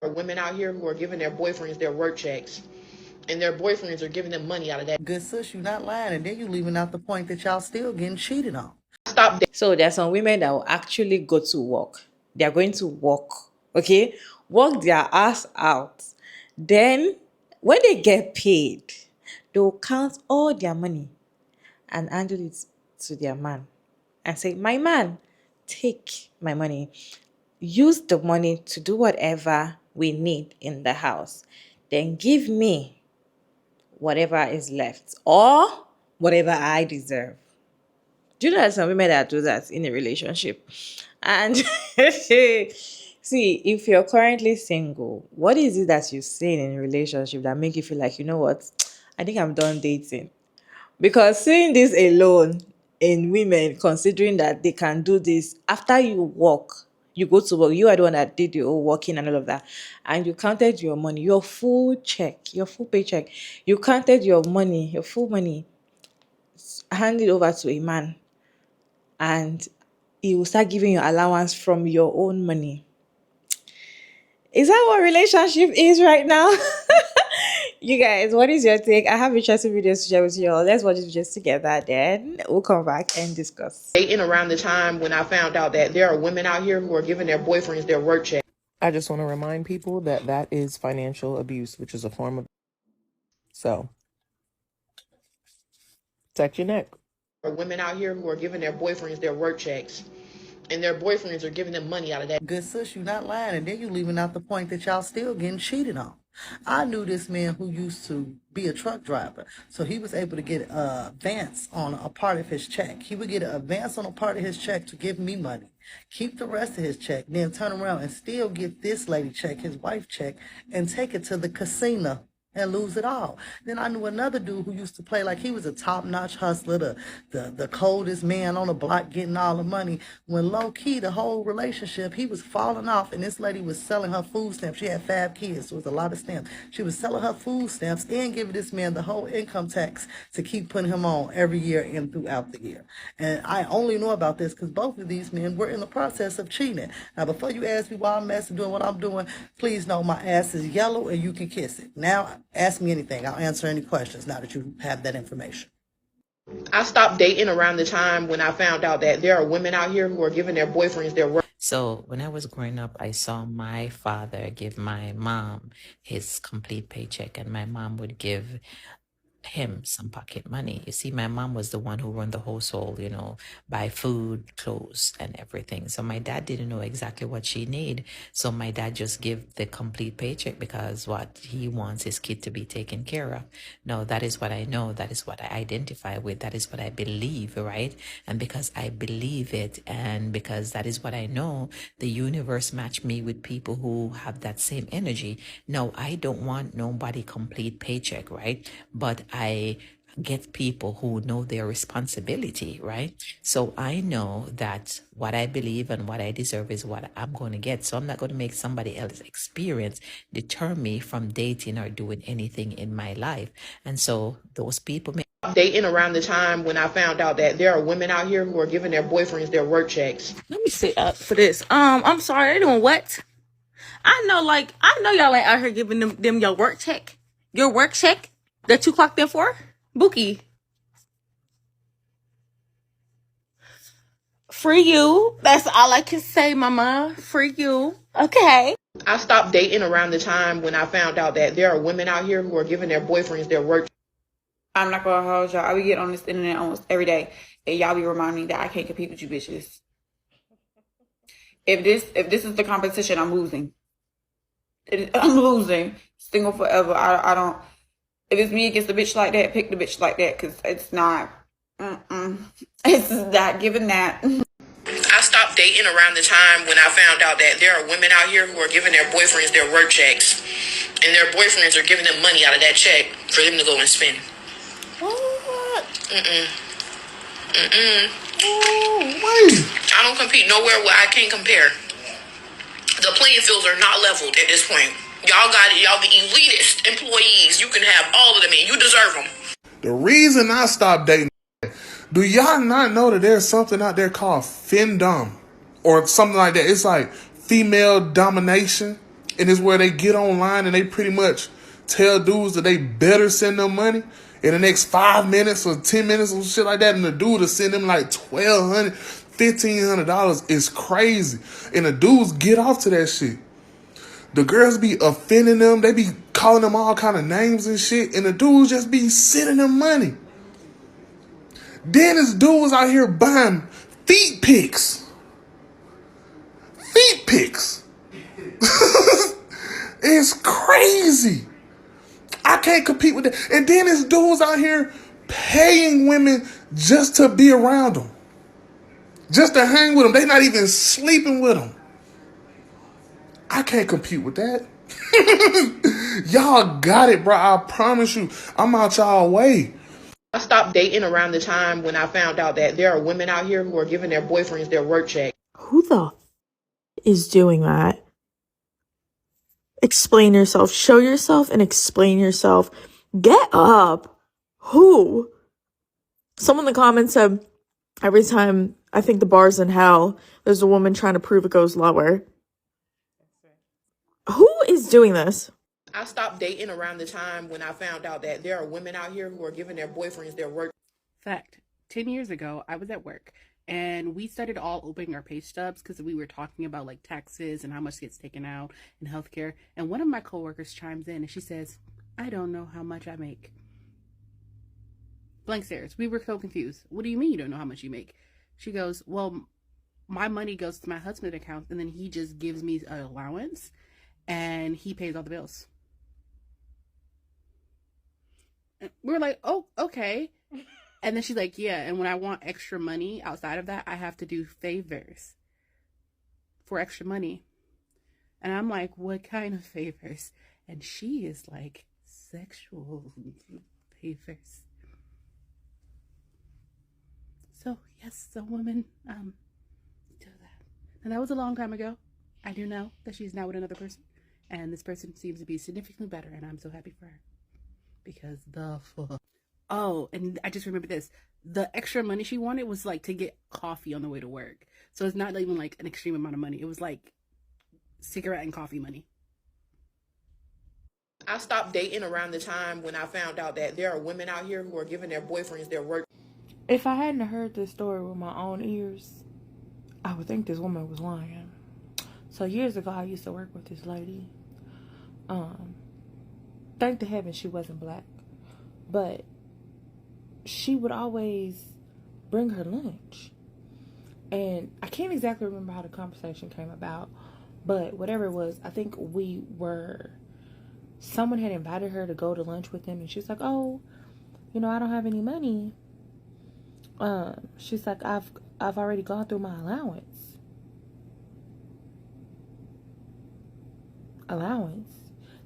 Women out here who are giving their boyfriends their work checks, and their boyfriends are giving them money out of that. Good sis, you not lying, and then you leaving out the point that y'all still getting cheated on. Stop. So there are some women that will actually go to work. They are going to work, okay? Work their ass out. Then when they get paid, they will count all their money and handle it to their man and say, "My man, take my money. Use the money to do whatever we need in the house. Then give me whatever is left or whatever I deserve." Do you know that some women that do that in a relationship? And see, if you're currently single, what is it that you see in a relationship that make you feel like, you know what, I think I'm done dating? Because seeing this alone in women, considering that they can do this after you work, you go to work, you are the one that did your whole working and all of that, and you counted your money, your full check, your full paycheck, you counted your money, your full money, hand it over to a man, and he will start giving you allowance from your own money. Is that what relationship is right now? You guys, what is your take? I have interesting videos to share with you all. Let's watch this videos together, then we'll come back and discuss. Dating around the time when I found out that there are women out here who are giving their boyfriends their work checks. I just want to remind people that that is financial abuse, which is a form of. So, protect your neck. Or women out here who are giving their boyfriends their work checks, and their boyfriends are giving them money out of that. Good sis, you not lying, and then you leaving out the point that y'all still getting cheated on. I knew this man who used to be a truck driver, so he was able to get an advance on a part of his check. He would get an advance on a part of his check to give me money, keep the rest of his check, then turn around and still get this lady check, his wife check, and take it to the casino and lose it all. Then I knew another dude who used to play like he was a top-notch hustler, the coldest man on the block, getting all the money. When low-key, the whole relationship, he was falling off, and this lady was selling her food stamps. She had 5 kids, so it was a lot of stamps. She was selling her food stamps and giving this man the whole income tax to keep putting him on every year and throughout the year. And I only know about this because both of these men were in the process of cheating. Now, before you ask me why I'm messing doing what I'm doing, please know my ass is yellow and you can kiss it. Now, ask me anything. I'll answer any questions now that you have that information. I stopped dating around the time when I found out that there are women out here who are giving their boyfriends their work. So when I was growing up, I saw my father give my mom his complete paycheck, and my mom would give him some pocket money. You see, my mom was the one who run the household, buy food, clothes, and everything. So my dad didn't know exactly what she need. So my dad just give the complete paycheck because what he wants his kid to be taken care of. No, that is what I know. That is what I identify with. That is what I believe, right? And because I believe it, and because that is what I know, the universe matched me with people who have that same energy. No, I don't want nobody complete paycheck, right? But I get people who know their responsibility, right? So I know that what I believe and what I deserve is what I'm going to get. So I'm not going to make somebody else's experience deter me from dating or doing anything in my life. And so those people may Dating around the time when I found out that there are women out here who are giving their boyfriends their work checks. Let me sit up for this. I'm sorry, they doing what? I know y'all ain't out here giving them your work check. Your work check that you clocked in for? Bookie. Free you. That's all I can say, mama. Free you. Okay. I stopped dating around the time when I found out that there are women out here who are giving their boyfriends their work. I'm not gonna hold y'all. I be getting on this internet almost every day, and y'all be reminding me that I can't compete with you bitches. If this is the competition, I'm losing. I'm losing. Single forever. I don't. If it's me against a bitch like that, pick the bitch like that, because it's not. It's not giving that. I stopped dating around the time when I found out that there are women out here who are giving their boyfriends their work checks, and their boyfriends are giving them money out of that check for them to go and spend. What? I don't compete nowhere where I can't compare. The playing fields are not leveled at this point. Y'all got it. Y'all the elitist employees. You can have all of them, and you deserve them. The reason I stopped dating, do y'all not know that there's something out there called femdom or something like that? It's like female domination. And it's where they get online and they pretty much tell dudes that they better send them money in the next 5 minutes or 10 minutes or shit like that. And the dude will send them like $1,200, $1,500. It's crazy. And the dudes get off to that shit. The girls be offending them. They be calling them all kind of names and shit. And the dudes just be sending them money. Then this dude was out here buying feet pics. Feet pics. It's crazy. I can't compete with that. And then this dude was out here paying women just to be around them. Just to hang with them. They not even sleeping with them. I can't compete with that. Y'all got it, bro. I promise you. I'm out y'all way. I stopped dating around the time when I found out that there are women out here who are giving their boyfriends their work check. Who the is doing that? Explain yourself. Show yourself and explain yourself. Get up. Who? Someone in the comments said, every time I think the bar's in hell, there's a woman trying to prove it goes lower. Who is doing this? I stopped dating around the time when I found out that there are women out here who are giving their boyfriends their work. Fact. 10 years ago, I was at work and we started all opening our pay stubs because we were talking about like taxes and how much gets taken out in healthcare. And one of my coworkers chimes in and she says, I don't know how much I make. Blank stares. We were so confused. What do you mean you don't know how much you make? She goes, well, my money goes to my husband's account and then he just gives me an allowance and he pays all the bills. We're like, oh, okay. And then she's like, yeah, and when I want extra money outside of that, I have to do favors for extra money. And I'm like, what kind of favors? And she is like, sexual favors. So, yes, a woman do that. And that was a long time ago. I do know that she's now with another person. And this person seems to be significantly better, and I'm so happy for her. Because the fuck. Oh, and I just remember this. The extra money she wanted was like to get coffee on the way to work. So it's not even like an extreme amount of money. It was like cigarette and coffee money. I stopped dating around the time when I found out that there are women out here who are giving their boyfriends their work. If I hadn't heard this story with my own ears, I would think this woman was lying. So years ago, I used to work with this lady. Thank to heaven she wasn't black. But she would always bring her lunch. And I can't exactly remember how the conversation came about. But whatever it was, I think someone had invited her to go to lunch with them. And she was like, oh, I don't have any money. She's like, I've already gone through my allowance.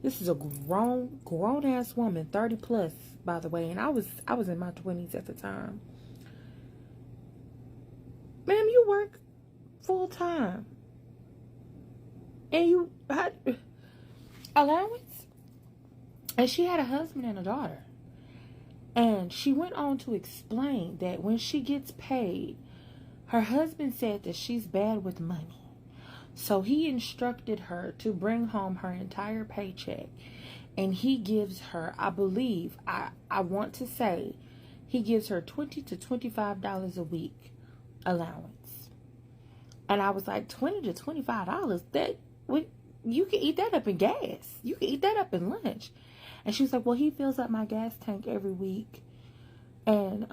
This is a grown ass woman, 30 plus, by the way, and I was in my 20s at the time. Ma'am, you work full time, and you had allowance, and she had a husband and a daughter, and she went on to explain that when she gets paid, her husband said that she's bad with money. So he instructed her to bring home her entire paycheck. And he gives her, I believe, I want to say, he gives her $20 to $25 a week allowance. And I was like, $20 to $25? You can eat that up in gas. You can eat that up in lunch. And she was like, well, he fills up my gas tank every week. And,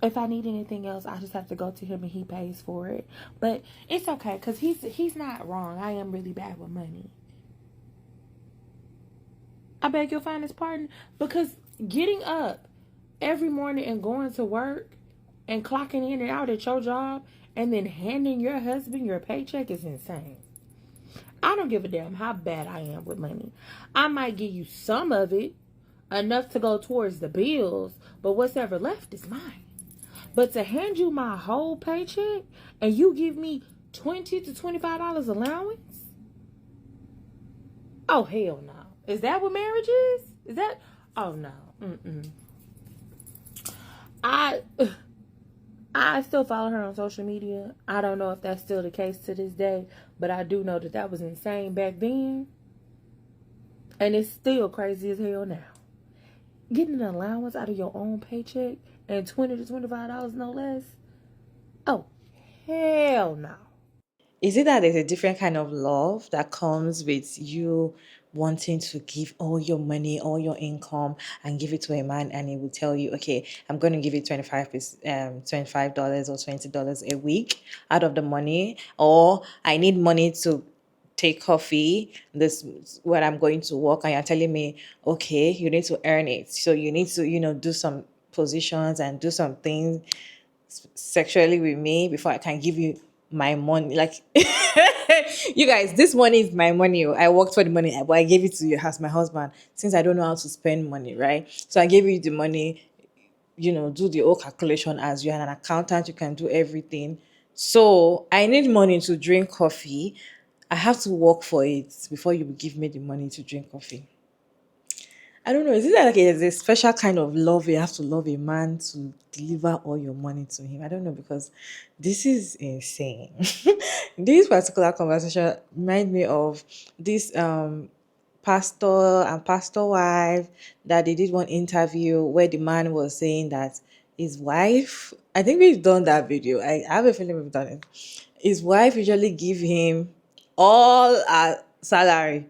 if I need anything else, I just have to go to him and he pays for it. But it's okay, because he's not wrong. I am really bad with money. I beg your finest pardon. Because getting up every morning and going to work and clocking in and out at your job and then handing your husband your paycheck is insane. I don't give a damn how bad I am with money. I might give you some of it, enough to go towards the bills, but what's ever left is mine. But to hand you my whole paycheck and you give me $20 to $25 allowance? Oh, hell no. Is that what marriage is? Is that? Oh, no. I still follow her on social media. I don't know if that's still the case to this day, but I do know that that was insane back then, and it's still crazy as hell now. Getting an allowance out of your own paycheck and $20 to $25 no less. Oh, hell no. Is it that there's a different kind of love that comes with you wanting to give all your money, all your income, and give it to a man, and he will tell you, okay, I'm going to give you $25 or $20 a week out of the money, or I need money to take coffee, this when I'm going to work, and you're telling me, okay, you need to earn it. So you need to, do some positions and do some things sexually with me before I can give you my money. Like, you guys, this money is my money. I worked for the money, but I gave it to you as my husband since I don't know how to spend money, right? So I gave you the money, do the whole calculation. As you're an accountant, you can do everything. So I need money to drink coffee. I have to work for it before you give me the money to drink coffee. I don't know. Is it like there's a special kind of love you have to love a man to deliver all your money to him? I don't know, because this is insane. This particular conversation reminds me of this pastor and pastor wife that they did one interview where the man was saying that his wife, I think we've done that video. I have a feeling we've done it. His wife usually give him all her salary,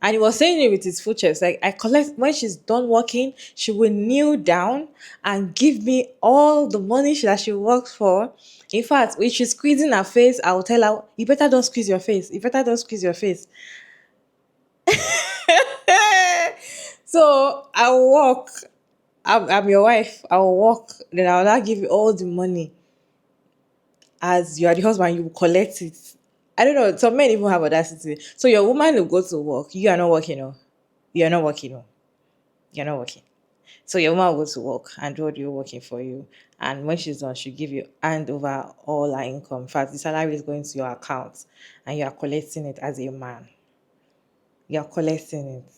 and he was saying it with his full chest. Like, I collect, when she's done working, she will kneel down and give me all the money that she works for. In fact, when she's squeezing her face, I will tell her, you better don't squeeze your face. You better don't squeeze your face. So I'll walk. I'm your wife. I'll walk. Then I'll not give you all the money. As you are the husband, you will collect it. I don't know. Some men even have audacity. So your woman will go to work. You are not working. No. You are not working. No. You're not working. So your woman will go to work and do what you're working for you. And when she's done, she'll give you hand over all her income. In fact, the salary is going to your account and you are collecting it as a man. You're collecting it.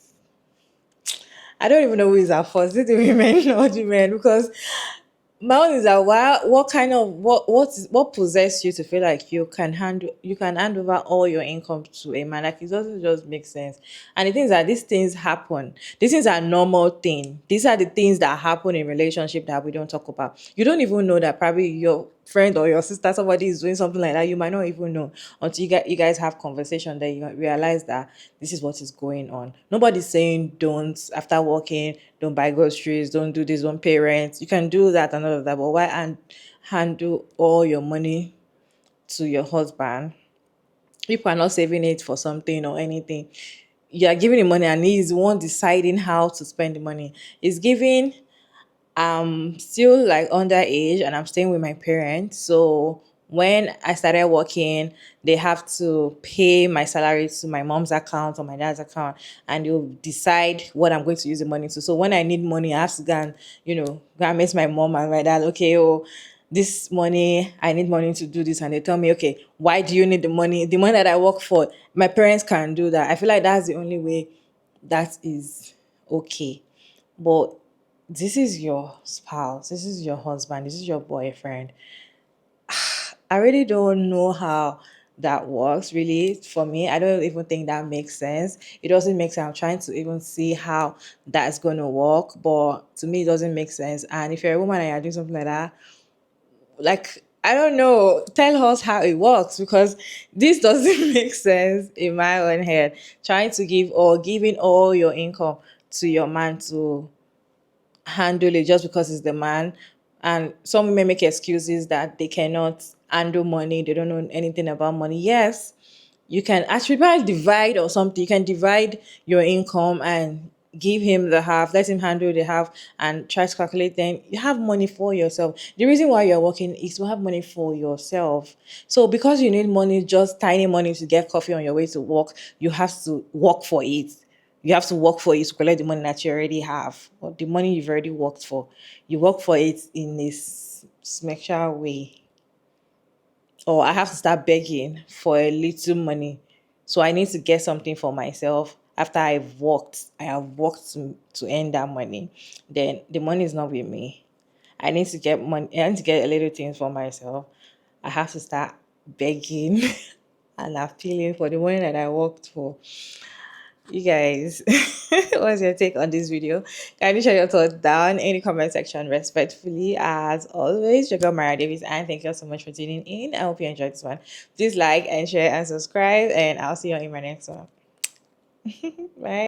I don't even know who is at fault. Is it the women or the men? Because my own is that what kind of what possessed you to feel like you can hand over all your income to a man? Like, it doesn't just make sense. And the things that these things happen, these things are normal thing. These are the things that happen in relationship that we don't talk about. You don't even know that probably your friend or your sister, somebody is doing something like that. You might not even know until you guys have conversation, that you realize that this is what is going on. Nobody's saying don't, after working, don't buy groceries, don't do this, don't pay rent. You can do that and all of that, but why handle all your money to your husband? People are not saving it for something or anything. You are giving the money and he's the one deciding how to spend the money. He's giving, I'm still like underage and I'm staying with my parents. So when I started working, they have to pay my salary to my mom's account or my dad's account, and they'll decide what I'm going to use the money to. So when I need money, I have to go and, go and miss my mom and my dad. Okay, oh, this money, I need money to do this. And they tell me, okay, why do you need the money? The money that I work for, my parents can do that. I feel like that's the only way that is okay. But this is your spouse, this is your husband, this is your boyfriend. I really don't know how that works, really. For me, I don't even think that makes sense. It doesn't make sense. I'm trying to even see how that's going to work, but to me, it doesn't make sense. And if you're a woman and you're doing something like that, like, I don't know, tell us how it works, because this doesn't make sense in my own head. Trying to giving all your income to your man to handle it just because it's the man. And some women make excuses that they cannot handle money, they don't know anything about money. Yes, you can actually probably divide or something. You can divide your income and give him the half, let him handle the half, and try to calculate. Then you have money for yourself. The reason why you're working is to have money for yourself. So because you need money, just tiny money to get coffee on your way to work, you have to work for it. You have to work for it to collect the money that you already have, or the money you've already worked for. You work for it in this special way. Or I have to start begging for a little money. So I need to get something for myself after I've worked. I have worked to earn that money. Then the money is not with me. I need to get money. I need to get a little things for myself. I have to start begging and appealing for the money that I worked for. You guys, what's your take on this video? Can you share your thoughts down in the comment section respectfully? As always, your girl Mara Davis, and thank you so much for tuning in. I hope you enjoyed this one. Please like and share and subscribe, and I'll see you in my next one. Bye.